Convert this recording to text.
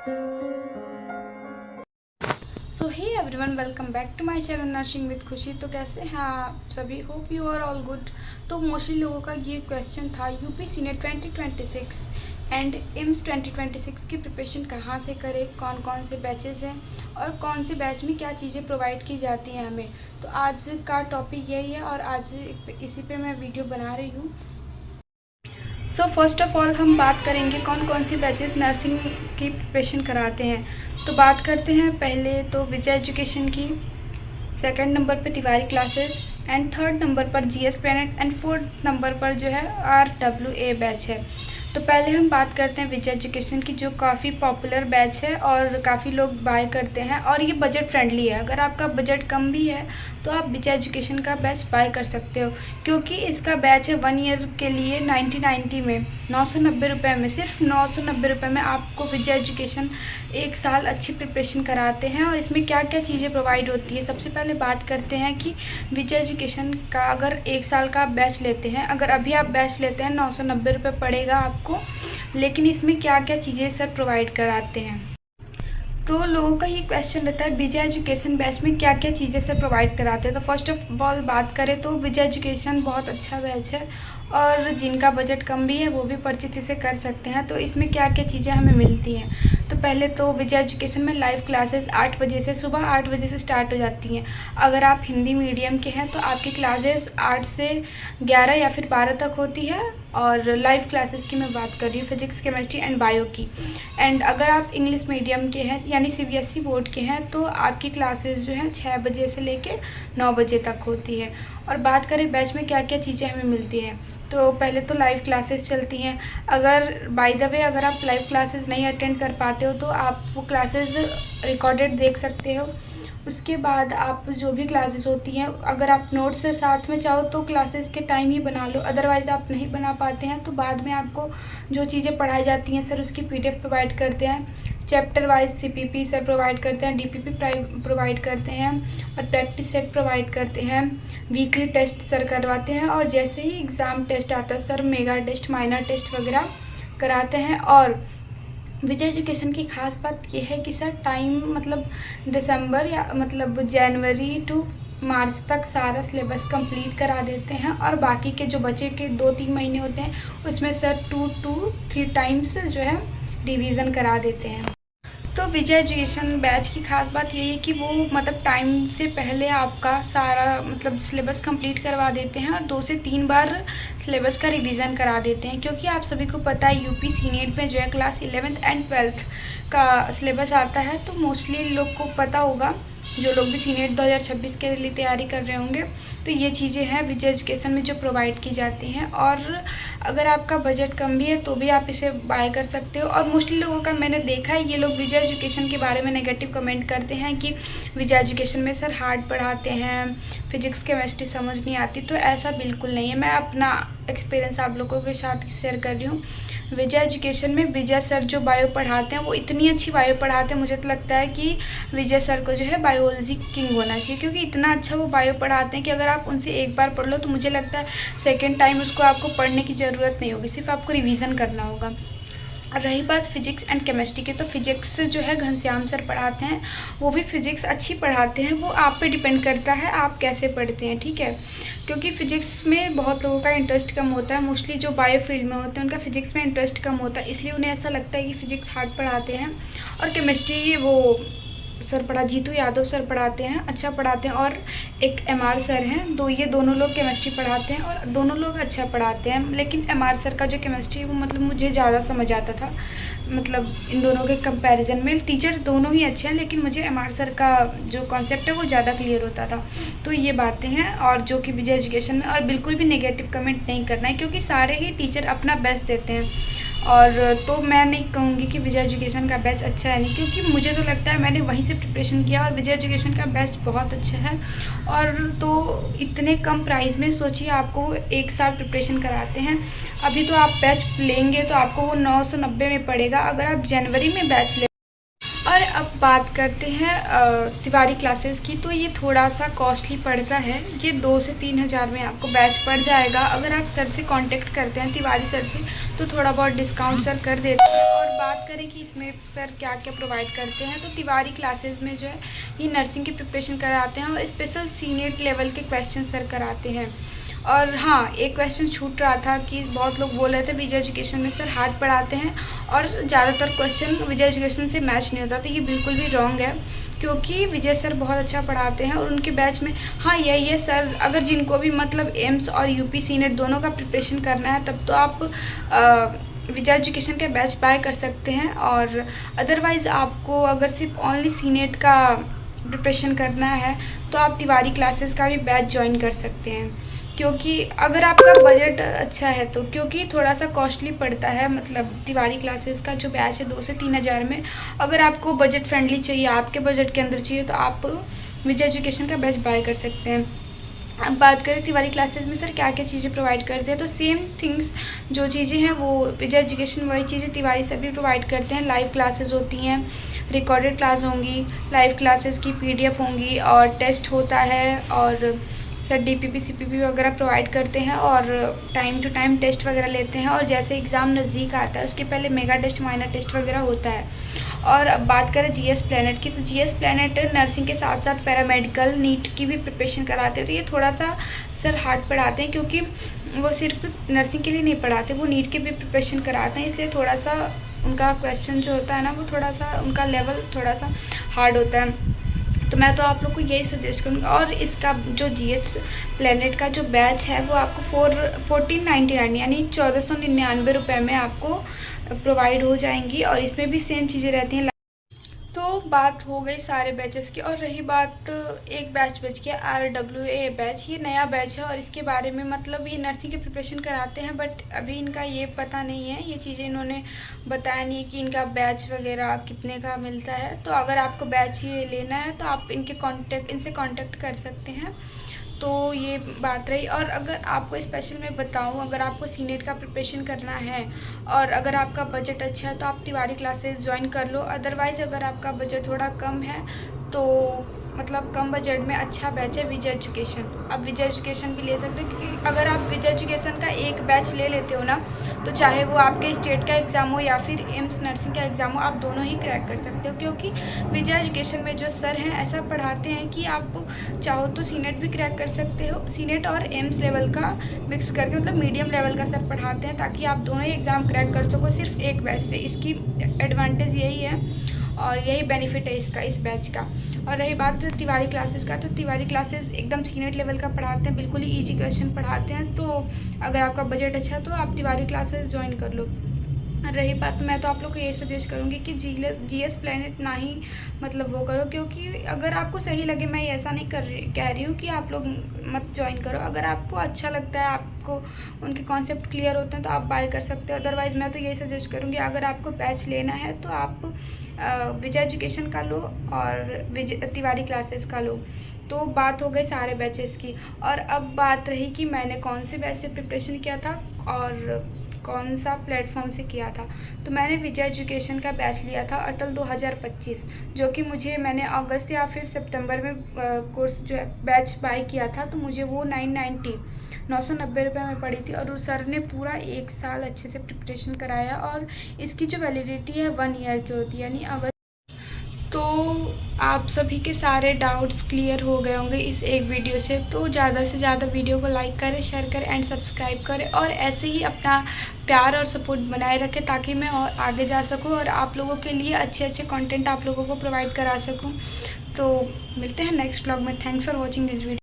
So hey everyone, welcome back to my channel nursing with Khushi. तो कैसे हैं आप सभी? Hope you are all good. तो मोस्टली लोगों का ये क्वेश्चन था, यूपी सीनेट 2026 एंड एम्स 2026 की प्रिपरेशन कहाँ से करें, कौन कौन से बैचेस हैं और कौन से बैच में क्या चीज़ें प्रोवाइड की जाती हैं हमें। तो आज का टॉपिक यही है और आज इसी पे मैं वीडियो बना रही हूँ। सो फर्स्ट ऑफ ऑल हम बात करेंगे कौन कौन सी बैचेस नर्सिंग की प्रिपरेशन कराते हैं। तो बात करते हैं पहले तो विजय एजुकेशन की, सेकंड नंबर पे Tiwari classes and third number पर GS planet and fourth number पर जो है RWA बैच है। तो पहले हम बात करते हैं विजय एजुकेशन की, जो काफ़ी पॉपुलर बैच है और काफ़ी लोग बाय करते हैं और ये बजट फ्रेंडली है। अगर आपका बजट कम भी है तो आप विजय एजुकेशन का बैच बाय कर सकते हो, क्योंकि इसका बैच है 1 ईयर के लिए 90 में 990 रुपये में, सिर्फ 990 रुपये में आपको विजय एजुकेशन 1 साल अच्छी प्रिपरेशन कराते हैं। और इसमें क्या क्या चीज़ें प्रोवाइड होती है, सबसे पहले बात करते हैं कि विजय एजुकेशन का अगर 1 साल का आप बैच लेते हैं, अगर अभी आप बैच लेते हैं 990 रुपये पड़ेगा आपको, लेकिन इसमें क्या क्या चीज़ें सर प्रोवाइड कराते हैं। तो लोगों का ये क्वेश्चन रहता है विजय एजुकेशन बैच में क्या क्या चीज़ें से प्रोवाइड कराते हैं। तो फर्स्ट ऑफ ऑल बात करें तो विजय एजुकेशन बहुत अच्छा बैच है और जिनका बजट कम भी है वो भी परचेज इसे कर सकते हैं। तो इसमें क्या क्या चीज़ें हमें मिलती हैं, तो पहले तो विजय एजुकेशन में लाइव क्लासेस 8 बजे से, सुबह 8 बजे से स्टार्ट हो जाती हैं। अगर आप हिंदी मीडियम के हैं तो आपकी क्लासेस 8 से 11 या फिर 12 तक होती है। और लाइव क्लासेस की मैं बात कर रही हूँ, फिजिक्स, केमिस्ट्री एंड बायो की। एंड अगर आप इंग्लिश मीडियम के हैं यानी CBSE बोर्ड के हैं तो आपकी क्लासेस जो हैं 6 बजे से लेकर 9 बजे तक होती है। और बात करें बैच में क्या क्या चीज़ें हमें मिलती हैं, तो पहले तो लाइव क्लासेस चलती हैं। अगर बाय द वे अगर आप लाइव क्लासेस नहीं अटेंड कर पाते हो तो आप वो क्लासेस रिकॉर्डेड देख सकते हो। उसके बाद आप जो भी क्लासेस होती हैं, अगर आप नोट्स से साथ में चाहो तो क्लासेस के टाइम ही बना लो, अदरवाइज़ आप नहीं बना पाते हैं तो बाद में आपको जो चीज़ें पढ़ाई जाती हैं सर उसकी PDF प्रोवाइड करते हैं। Chapter wise CPP sir provide करते हैं, DPP प्रोवाइड करते हैं और प्रैक्टिस सेट प्रोवाइड करते हैं। वीकली टेस्ट सर करवाते हैं और जैसे ही एग्ज़ाम टेस्ट आता है sir mega test, minor test वगैरह कराते हैं। और विजय एजुकेशन की खास बात यह है कि सर टाइम मतलब दिसंबर या मतलब जनवरी टू मार्च तक सारा सिलेबस कंप्लीट करा देते हैं और बाकी के जो बचे के 2-3 महीने होते हैं उसमें सर 2 to 3 टाइम्स जो है रिवीजन करा देते हैं। तो विजय एजुकेशन बैच की खास बात यही है कि वो मतलब टाइम से पहले आपका सारा मतलब सिलेबस कंप्लीट करवा देते हैं और 2 से 3 बार सिलेबस का रिवीजन करा देते हैं, क्योंकि आप सभी को पता है यूपी सीनेट में जो है क्लास 11th एंड 12th का सिलेबस आता है। तो मोस्टली लोग को पता होगा, जो लोग भी सीनेट 2026 के लिए तैयारी कर रहे होंगे, तो ये चीज़ें हैं विजय एजुकेशन में जो प्रोवाइड की जाती हैं। और अगर आपका बजट कम भी है तो भी आप इसे बाय कर सकते हो। और मोस्टली लोगों का मैंने देखा है, ये लोग विजय एजुकेशन के बारे में नेगेटिव कमेंट करते हैं कि विजय एजुकेशन में सर हार्ड पढ़ाते हैं, फिजिक्स केमिस्ट्री समझ नहीं आती। तो ऐसा बिल्कुल नहीं है, मैं अपना एक्सपीरियंस आप लोगों के साथ शेयर कर रही हूँ। विजय एजुकेशन में विजय सर जो बायो पढ़ाते हैं वो इतनी अच्छी बायो पढ़ाते हैं, मुझे तो लगता है कि विजय सर को जो है बायोलॉजी किंग होना चाहिए, क्योंकि इतना अच्छा वो बायो पढ़ाते हैं कि अगर आप उनसे एक बार पढ़ लो तो मुझे लगता है सेकेंड टाइम उसको आपको पढ़ने की ज़रूरत नहीं होगी, सिर्फ आपको रिवीजन करना होगा। और रही बात फिजिक्स एंड केमिस्ट्री की, तो फिजिक्स जो है घनश्याम सर पढ़ाते हैं, वो भी फिजिक्स अच्छी पढ़ाते हैं। वो आप पे डिपेंड करता है आप कैसे पढ़ते हैं, ठीक है। क्योंकि फिजिक्स में बहुत लोगों का इंटरेस्ट कम होता है, मोस्टली जो बायो फील्ड में होते हैं उनका फिजिक्स में इंटरेस्ट कम होता है, इसलिए उन्हें ऐसा लगता है कि फिजिक्स हार्ड पढ़ाते हैं। और केमिस्ट्री वो सर पढ़ा जीतू यादव सर पढ़ाते हैं, अच्छा पढ़ाते हैं। और एक MR सर हैं, ये दोनों लोग केमिस्ट्री पढ़ाते हैं और दोनों लोग अच्छा पढ़ाते हैं। लेकिन MR सर का जो केमिस्ट्री वो मतलब मुझे ज़्यादा समझ आता था, मतलब इन दोनों के कंपैरिजन में। टीचर्स दोनों ही अच्छे हैं लेकिन मुझे MR सर का जो कॉन्सेप्ट है वो ज़्यादा क्लियर होता था। तो ये बातें हैं, और जो कि विजय एजुकेशन में, और बिल्कुल भी नेगेटिव कमेंट नहीं करना है क्योंकि सारे ही टीचर अपना बेस्ट देते हैं। और तो मैं नहीं कहूँगी कि विजय एजुकेशन का बैच अच्छा है नहीं, क्योंकि मुझे तो लगता है मैंने वहीं से प्रिपरेशन किया और विजय एजुकेशन का बैच बहुत अच्छा है। और तो इतने कम प्राइस में सोचिए आपको 1 साल प्रिपरेशन कराते हैं। अभी तो आप बैच लेंगे तो आपको वो 990 में पड़ेगा अगर आप जनवरी में बैच ले। और अब बात करते हैं तिवारी क्लासेस की, तो ये थोड़ा सा कॉस्टली पड़ता है, ये 2 से 3 हज़ार में आपको बैच पड़ जाएगा। अगर आप सर से कांटेक्ट करते हैं तिवारी सर से तो थोड़ा बहुत डिस्काउंट सर कर देते हैं। और बात करें कि इसमें सर क्या क्या प्रोवाइड करते हैं, तो तिवारी क्लासेस में जो है ये नर्सिंग की प्रिपरेशन कराते हैं और स्पेशल सीनियर लेवल के क्वेश्चन सर कराते हैं। और हाँ, एक क्वेश्चन छूट रहा था कि बहुत लोग बोल रहे थे विजय एजुकेशन में सर हार्ड पढ़ाते हैं और ज़्यादातर क्वेश्चन विजय एजुकेशन से मैच नहीं होता, तो ये बिल्कुल भी रॉन्ग है, क्योंकि विजय सर बहुत अच्छा पढ़ाते हैं और उनके बैच में हाँ यही है सर, अगर जिनको भी मतलब एम्स और यूपी सीनेट दोनों का प्रिपरेशन करना है तब तो आप विजय एजुकेशन का बैच बाय कर सकते हैं। और अदरवाइज़ आपको अगर सिर्फ ओनली सीनेट का प्रिपरेशन करना है तो आप तिवारी क्लासेस का भी बैच ज्वाइन कर सकते हैं, क्योंकि अगर आपका बजट अच्छा है तो, क्योंकि थोड़ा सा कॉस्टली पड़ता है, मतलब तिवारी क्लासेस का जो बैच है 2 से 3 हज़ार में। अगर आपको बजट फ्रेंडली चाहिए, आपके बजट के अंदर चाहिए, तो आप विजय एजुकेशन का बैच बाय कर सकते हैं। अब बात करें तिवारी क्लासेस में सर क्या क्या चीज़ें प्रोवाइड करते हैं, तो सेम थिंग्स जो चीज़ें हैं वो विजय एजुकेशन वही चीज़ें तिवारी सर भी प्रोवाइड करते हैं। लाइव क्लासेस होती हैं, रिकॉर्डेड क्लास होंगी, लाइव क्लासेस की PDF होंगी और टेस्ट होता है, और सर DPP CPP वगैरह प्रोवाइड करते हैं और टाइम टू टाइम टेस्ट वगैरह लेते हैं। और जैसे एग्ज़ाम नज़दीक आता है उसके पहले मेगा टेस्ट, माइनर टेस्ट वगैरह होता है। और अब बात करें GS प्लैनेट की, तो GS प्लैनेट नर्सिंग के साथ साथ पैरामेडिकल नीट की भी प्रिपरेशन कराते हैं, तो ये थोड़ा सा सर हार्ड पढ़ाते हैं, क्योंकि वो सिर्फ नर्सिंग के लिए नहीं पढ़ाते, वो नीट के भी प्रिपरेशन कराते हैं, इसलिए थोड़ा सा उनका क्वेश्चन जो होता है ना वो थोड़ा सा उनका लेवल थोड़ा सा हार्ड होता है। तो मैं तो आप लोग को यही सजेस्ट करूँगी। और इसका जो GS प्लैनेट का जो बैच है वो आपको 1499 यानी 1499 रुपये में आपको प्रोवाइड हो जाएंगी, और इसमें भी सेम चीज़ें रहती हैं। तो बात हो गई सारे बैचेस की, और रही बात एक बैच बच गया RWA बैच। ये नया बैच है और इसके बारे में मतलब ये नर्सिंग की प्रिपरेशन कराते हैं, बट अभी इनका ये पता नहीं है, ये चीज़ें इन्होंने बताया नहीं है कि इनका बैच वगैरह कितने का मिलता है। तो अगर आपको बैच ये लेना है तो आप इनसे कांटेक्ट कर सकते हैं। तो ये बात रही। और अगर आपको स्पेशल मैं बताऊं, अगर आपको सीनेट का प्रिपरेशन करना है और अगर आपका बजट अच्छा है तो आप तिवारी क्लासेस ज्वाइन कर लो। अदरवाइज़ अगर आपका बजट थोड़ा कम है तो मतलब कम बजट में अच्छा बैच है विजय एजुकेशन, आप विजय एजुकेशन भी ले सकते हो, क्योंकि अगर आप विजय एजुकेशन का एक बैच ले लेते हो ना तो चाहे वो आपके स्टेट का एग्ज़ाम हो या फिर एम्स नर्सिंग का एग्ज़ाम हो, आप दोनों ही क्रैक कर सकते हो। क्योंकि विजय एजुकेशन में जो सर हैं ऐसा पढ़ाते हैं कि आप चाहो तो सीनेट भी क्रैक कर सकते हो, सीनेट और एम्स लेवल का मिक्स करके, मतलब मीडियम लेवल का सर पढ़ाते हैं, ताकि आप दोनों ही एग्ज़ाम क्रैक कर सको सिर्फ एक बैच से। इसकी एडवांटेज यही है और यही बेनिफिट है इसका, इस बैच का। और रही बात तिवारी क्लासेस का, तो तिवारी क्लासेस एकदम सीनियर लेवल का पढ़ाते हैं, बिल्कुल ही ईजी क्वेश्चन पढ़ाते हैं। तो अगर आपका बजट अच्छा है तो आप तिवारी क्लासेस ज्वाइन कर लो। रही बात, मैं तो आप लोग को ये सजेस्ट करूँगी कि GS प्लैनेट ना ही मतलब वो करो, क्योंकि अगर आपको सही लगे, मैं ऐसा नहीं कह रही हूँ कि आप लोग मत ज्वाइन करो। अगर आपको अच्छा लगता है, आपको उनके कॉन्सेप्ट क्लियर होते हैं तो आप बाय कर सकते हो। अदरवाइज़ मैं तो यही सजेस्ट करूँगी, अगर आपको बैच लेना है तो आप विजय एजुकेशन का लो और तिवारी क्लासेस का लो। तो बात हो गई सारे बैचेस की। और अब बात रही कि मैंने कौन से बैच से प्रिपरेशन किया था और कौन सा प्लेटफॉर्म से किया था। तो मैंने विजय एजुकेशन का बैच लिया था अटल 2025, जो कि मैंने अगस्त या फिर सितंबर में कोर्स जो है बैच बाय किया था, तो मुझे वो 990 रुपये में पड़ी थी। और उस सर ने पूरा 1 साल अच्छे से प्रिपरेशन कराया, और इसकी जो वैलिडिटी है 1 ईयर की होती है, यानी अगर तो आप सभी के सारे डाउट्स क्लियर हो गए होंगे इस एक वीडियो से। तो ज़्यादा से ज़्यादा वीडियो को लाइक करें, शेयर करें एंड सब्सक्राइब करें, और ऐसे ही अपना प्यार और सपोर्ट बनाए रखें, ताकि मैं और आगे जा सकूं और आप लोगों के लिए अच्छे अच्छे कंटेंट आप लोगों को प्रोवाइड करा सकूं। तो मिलते हैं नेक्स्ट ब्लॉग में। Thanks for watching this video.